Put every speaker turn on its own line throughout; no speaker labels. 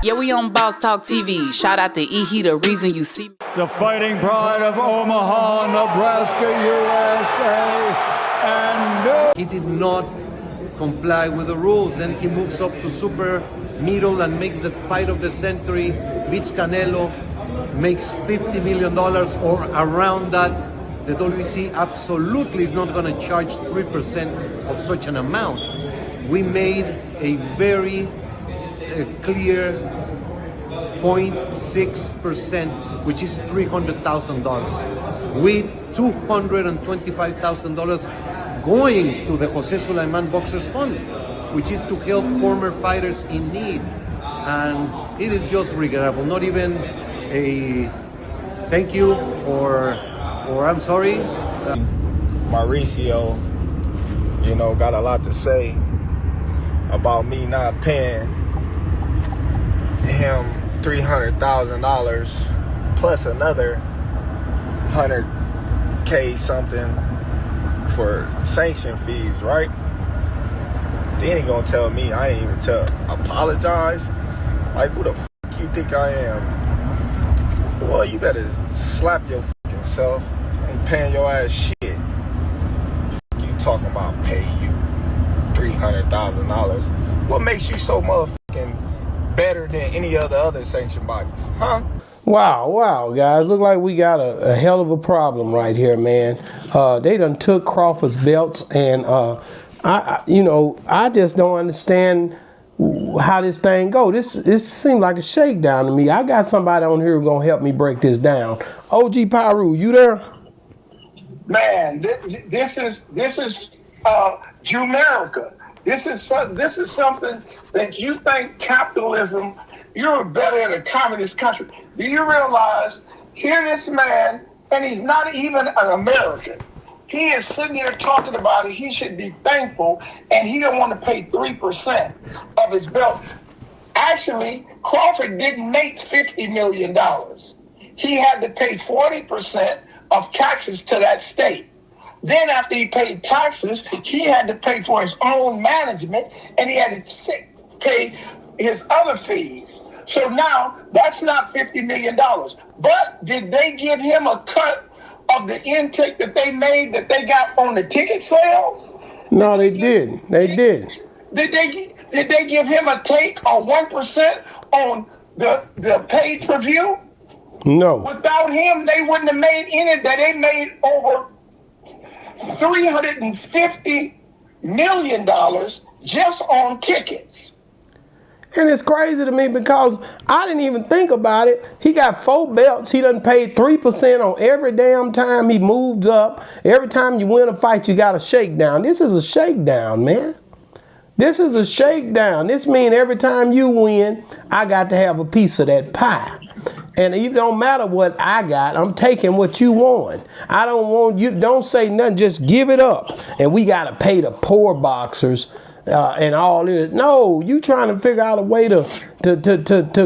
Yeah, we on Boss Talk TV. Shout out to E. He the reason you see me.
The fighting pride of Omaha, Nebraska, USA, and
he did not comply with the rules. Then he moves up to super middle and makes the fight of the century, beats Canelo, makes $50 million or around that. The WBC absolutely is not going to charge 3% of such an amount. We made a very clear 0.6%, which is $300,000, with $225,000 going to the Jose Sulaimán Boxers Fund, which is to help former fighters in need. And it is just regrettable. Not even a thank you or I'm sorry.
Mauricio, you know, got a lot to say about me not paying him $300,000 plus another $100K something for sanction fees, right? Then he gonna tell me I ain't even apologize. Like, who the f you think I am? Boy, you better slap your fucking self. Ain't paying your ass shit. You talking about pay you $300,000? What makes you so motherfucking better than any other sanctioned bodies, huh?
Wow, guys, look like we got a hell of a problem right here, man. They done took Crawford's belts, and I just don't understand how this thing go. This seems like a shakedown to me. I got somebody on here who's gonna help me break this down. OG Pyru, you there?
Man, this is Jumerica. This is something that you think capitalism. You're better in a communist country. Do you realize, here this man, and he's not even an American. He is sitting here talking about it. He should be thankful, and he don't want to pay 3% of his belt. Actually, Crawford didn't make $50 million. He had to pay 40% of taxes to that state. Then after he paid taxes, he had to pay for his own management, and he had to pay his other fees. So now that's not $50 million. But did they give him a cut of the intake that they made, that they got on the ticket sales?
No, they didn't. They did.
Did they give him a take or 1% on the pay-per-view?
No.
Without him, they wouldn't have made any. That they made over $350 million just on tickets.
And it's crazy to me because I didn't even think about it. He got 4 belts. He done paid 3% on every damn time he moves up. Every time you win a fight, you got a shakedown. This is a shakedown, man. This is a shakedown. This means every time you win, I got to have a piece of that pie. And it don't matter what I got, I'm taking what you want. I don't want you, don't say nothing, just give it up. And we got to pay the poor boxers and all this. No, you trying to figure out a way to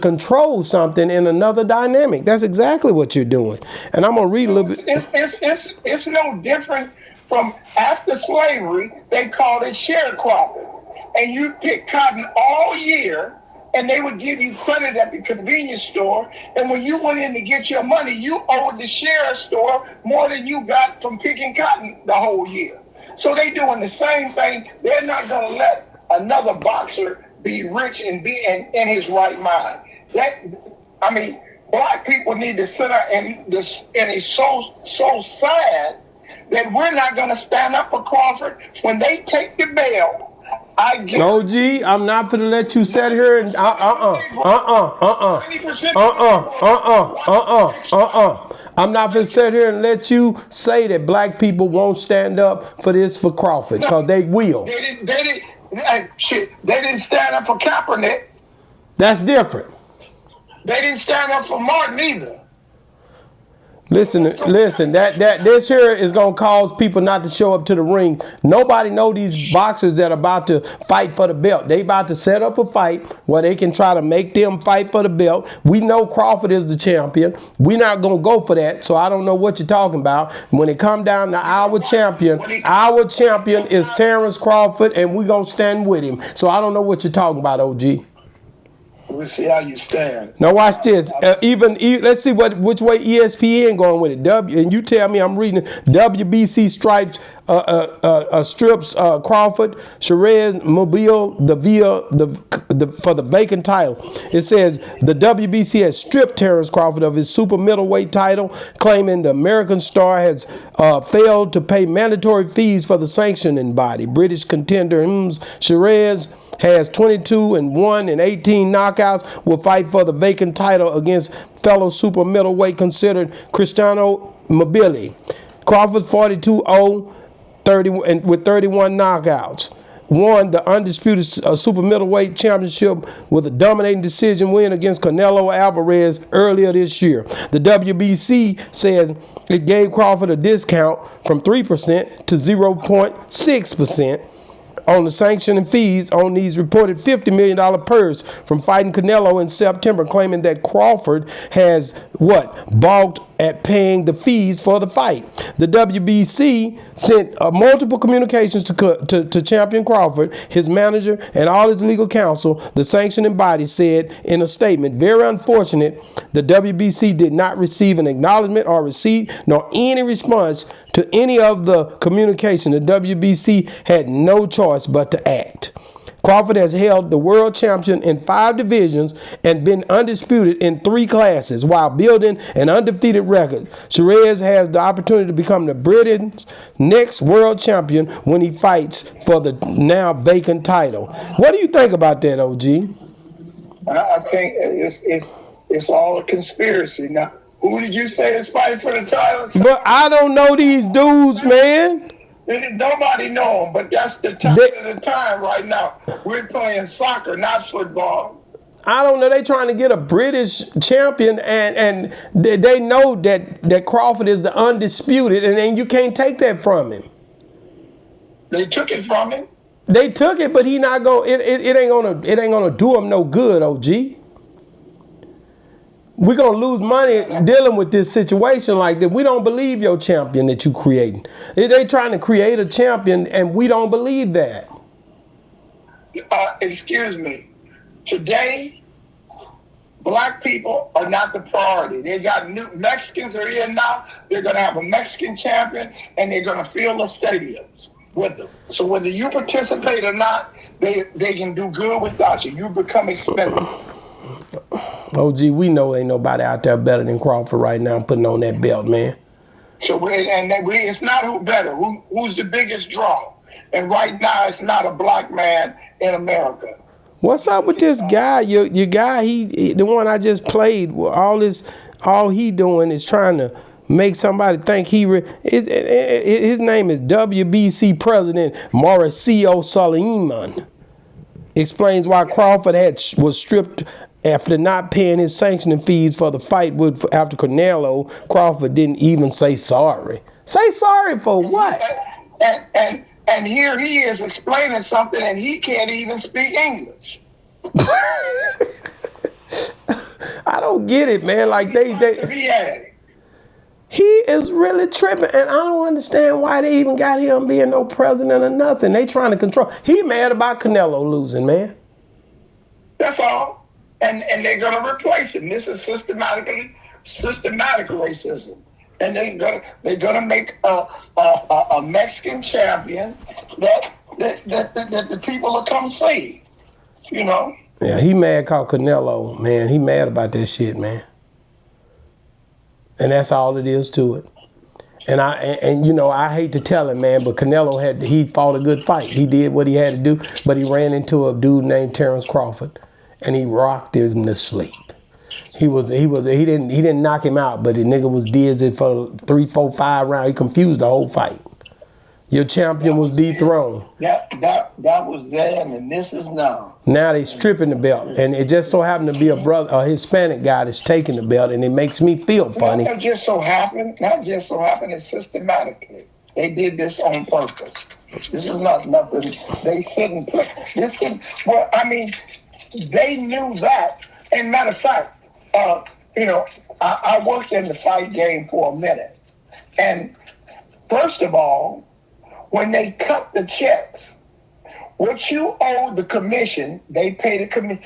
control something in another dynamic. That's exactly what you're doing. And I'm going to read a little bit.
It's no different from after slavery, they called it sharecropping. And you pick cotton all year, and they would give you credit at the convenience store. And when you went in to get your money, you owed the share store more than you got from picking cotton the whole year. So they doing the same thing. They're not going to let another boxer be rich and be in his right mind. Black people need to sit out, and it's so sad that we're not going to stand up for Crawford when they take the bail.
OG, I'm not gonna let you sit here and I'm not gonna sit here and let you say that black people won't stand up for this for Crawford, because they will.
They didn't stand up for Kaepernick.
That's different.
They didn't stand up for Martin either.
Listen, that this here is gonna cause people not to show up to the ring. Nobody know these boxers that are about to fight for the belt. They about to set up a fight where they can try to make them fight for the belt. We know Crawford is the champion. We're not gonna go for that, so I don't know what you're talking about. When it come down to our champion is Terrence Crawford, and we're gonna stand with him. So I don't know what you're talking about, OG.
We'll see how you stand.
Now watch this. Let's see which way ESPN going with it. And you tell me I'm reading it. WBC strips Crawford, Shiraz, Mobile, for the vacant title. It says the WBC has stripped Terrence Crawford of his super middleweight title, claiming the American star has failed to pay mandatory fees for the sanctioning body. British contender Shiraz has 22-1 and 18 knockouts, will fight for the vacant title against fellow super middleweight considered Cristiano Mobili. Crawford 42-0 with 31 knockouts. Won the undisputed super middleweight championship with a dominating decision win against Canelo Alvarez earlier this year. The WBC says it gave Crawford a discount from 3% to 0.6% on the sanctioning fees on these reported $50 million purse from fighting Canelo in September, claiming that Crawford has balked at paying the fees for the fight. The WBC sent multiple communications to champion Crawford, his manager, and all his legal counsel. The sanctioning body said in a statement, "Very unfortunate, the WBC did not receive an acknowledgement or receipt nor any response to any of the communication. The WBC had no choice but to act." Crawford has held the world champion in 5 divisions and been undisputed in 3 classes while building an undefeated record. Shiraz has the opportunity to become the Britain's next world champion when he fights for the now vacant title. What do you think about that, OG?
I think it's all a conspiracy. Now, who did you say is fighting for the title?
But I don't know these dudes, man.
Nobody know them, but that's the time of the time right now. We're playing soccer, not football.
I don't know. They trying to get a British champion, and they know that Crawford is the undisputed, and then you can't take that from him.
They took it from him.
They took it, but he not going. It ain't gonna do him no good, OG. We're going to lose money dealing with this situation like that. We don't believe your champion that you creating. They trying to create a champion, and we don't believe that.
Excuse me. Today, black people are not the priority. They got new Mexicans are here now. They're going to have a Mexican champion, and they're going to fill the stadiums with them. So whether you participate or not, they can do good without you. You become expensive.
OG, we know ain't nobody out there better than Crawford right now putting on that belt, man.
So it's not who better, who's the biggest draw. And right now, it's not a black man in America.
What's up with this guy? Your guy, he the one I just played. All he doing is trying to make somebody think his name is WBC President Mauricio Sulaimán. Explains why Crawford was stripped after not paying his sanctioning fees for the fight after Canelo. Crawford didn't even say sorry. Say sorry for what?
And here he is explaining something, and he can't even speak English.
I don't get it, man. Like he is really tripping, and I don't understand why they even got him being no president or nothing. They trying to control. He mad about Canelo losing, man.
That's all. And they're going to replace him. This is systematic racism. And they're gonna make a Mexican champion that the people will come see. You know.
Yeah, he mad called Canelo, man. He mad about that shit, man. And that's all it is to it. And I hate to tell him, man, but Canelo he fought a good fight. He did what he had to do, but he ran into a dude named Terrence Crawford, and he rocked him to sleep. He didn't knock him out, but the nigga was dizzy for 3, 4, 5 rounds. He confused the whole fight. Your champion was dethroned.
That was then, and this is now.
Now they stripping the belt, and it just so happened to be a Hispanic guy that's taking the belt, and it makes me feel funny.
Not just so happened, it's systematically. They did this on purpose. This is not nothing. They sit and put this thing. Well, I mean, they knew that. And matter of fact, I worked in the fight game for a minute. And first of all, when they cut the checks, what you owe the commission, they pay the commission.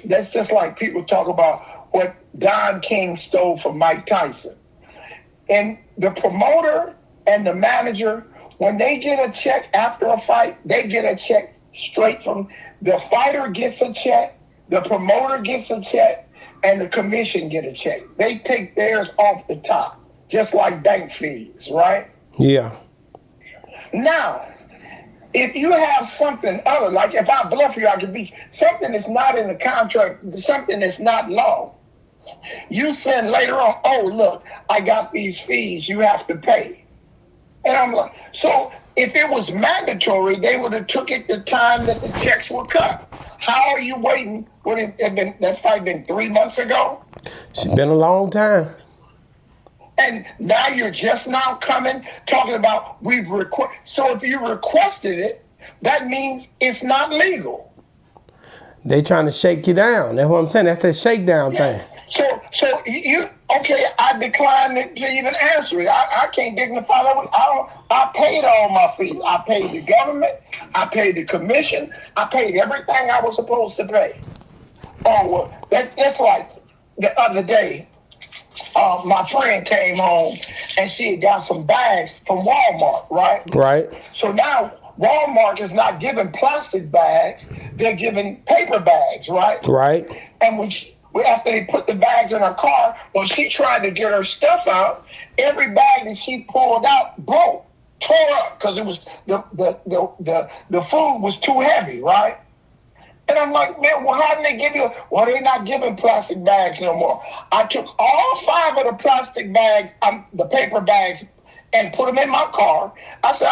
That's just like people talk about what Don King stole from Mike Tyson. And the promoter and the manager, when they get a check after a fight, they get a check straight from the fighter gets a check, the promoter gets a check, and the commission get a check. They take theirs off the top, just like bank fees, right?
Yeah.
Now, if you have something other, like if I bluff you, I could be something that's not in the contract, something that's not law. You send later on, oh, look, I got these fees you have to pay. And I'm like, so if it was mandatory, they would have took it the time that the checks were cut. How are you waiting? Would it have been, that fight been 3 months ago?
It's been a long time.
And now you're just now coming, talking about so if you requested it, that means it's not legal.
They trying to shake you down. That's what I'm saying. That's that shakedown thing.
So you okay? I declined to even answer it. I can't dignify that. I paid all my fees. I paid the government. I paid the commission. I paid everything I was supposed to pay. Oh well, that's like the other day. My friend came home and she had got some bags from Walmart, right?
Right.
So now Walmart is not giving plastic bags; they're giving paper bags, right?
Right.
And after they put the bags in her car, when she tried to get her stuff out, every bag that she pulled out broke, tore up, because it was the food was too heavy, right? And I'm like, man, well, how did they give you? Well, they're not giving plastic bags no more. I took all 5 of the plastic bags, the paper bags, and put them in my car. I said,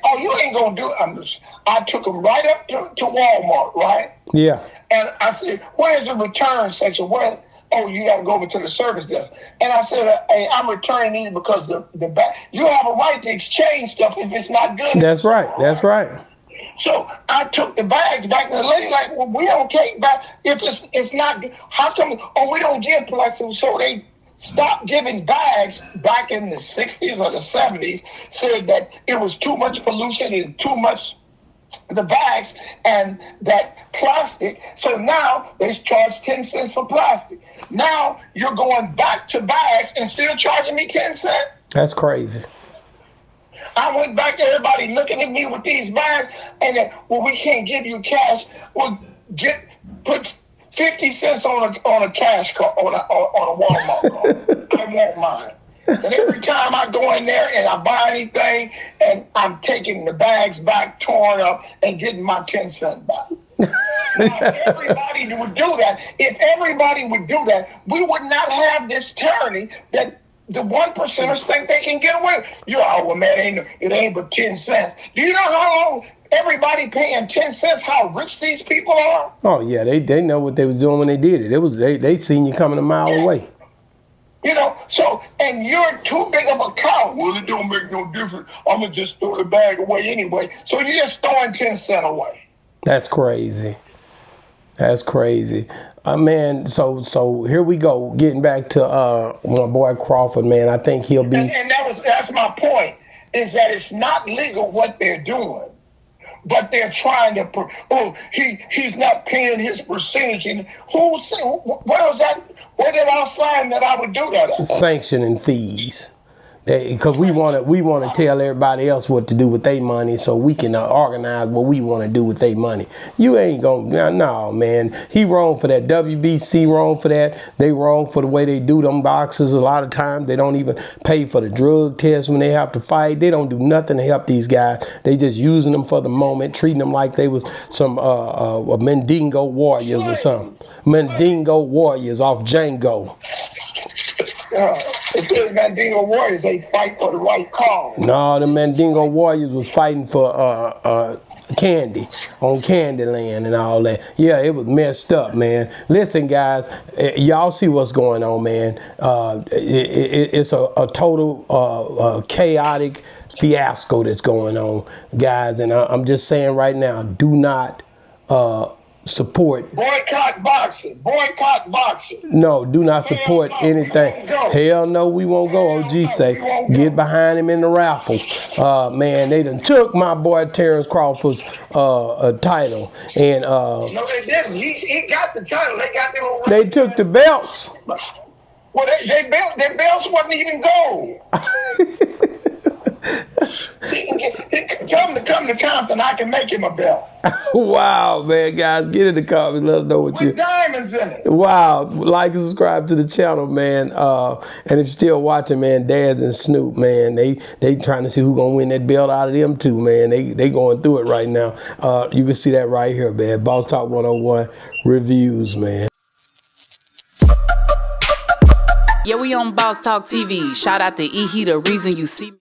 oh, you ain't gonna do it. I took them right up to Walmart, right?
Yeah.
And I said, where's the return section? Where? Oh, you got to go over to the service desk. And I said, hey, I'm returning these because the bag. You have a right to exchange stuff if it's not good.
That's right. That's right.
So I took the bags back, and the lady like, well, we don't take back if it's not good. How come? Oh, we don't give plastic. So they stopped giving bags back in the 60s or the 70s. Said that it was too much pollution and too much the bags and that plastic. So now they charge 10 cents for plastic. Now you're going back to bags and still charging me 10 cents.
That's crazy.
I went back to everybody looking at me with these bags and then, well, we can't give you cash. Well, put 50 cents on a cash card, on a Walmart card. I want mine. And every time I go in there and I buy anything, and I'm taking the bags back, torn up, and getting my 10 cents back. Now, if everybody would do that, we would not have this tyranny that the 1%ers think they can get away with. Well, man, it ain't but 10 cents. Do you know how long everybody paying 10 cents, how rich these people are?
Oh, yeah, they know what they was doing when they did it. They seen you coming a mile away.
You know, so, and you're too big of a cow. Well, it don't make no difference. I'm going to just throw the bag away anyway. So you're just throwing 10 cents away. That's
crazy. That's crazy. Man, so here we go. Getting back to my boy Crawford, man. I think he'll be...
And that's my point, is that it's not legal what they're doing. But they're trying to, he's not paying his percentage. And where was that? Where did I sign that I would do that at?
Sanctioning fees. Because we want to tell everybody else what to do with their money so we can organize what we want to do with their money. You ain't gonna, no, man. He wrong for that. WBC wrong for that. They wrong for the way they do them boxers. A lot of times they don't even pay for the drug test when they have to fight. They don't do nothing to help these guys. They just using them for the moment, treating them like they was some Mandingo warriors or something. Mandingo warriors off Django.
If there's Mandingo warriors, they fight for the right cause.
No, the Mandingo warriors was fighting for candy on Candyland and all that. Yeah, it was messed up, man. Listen, guys, y'all see what's going on, man. It's a total chaotic fiasco that's going on, guys. And I'm just saying right now, do not support.
Boycott boxing. Boycott boxing.
No, do not support
no,
anything.
we won't go.
Hell no, we won't go.
Hell
OG
no,
say,
we won't go.
get behind him in the raffle. Man, they done took my boy Terrence Crawford's title. And
No, they didn't. He got the title. They got their own.
they took the belts.
Well, their belts wasn't even gold. Come to Compton, I can make him a belt.
Wow, man, guys, get in the comments. Let us know what you.
With diamonds in it.
Wow, like and subscribe to the channel, man. And if you're still watching, man, Daz and Snoop, man, they trying to see who gonna win that belt out of them two, man. They going through it right now. You can see that right here, man. Boss Talk 101 reviews, man.
Yeah, we on Boss Talk TV. Shout out to E. He the reason you see me.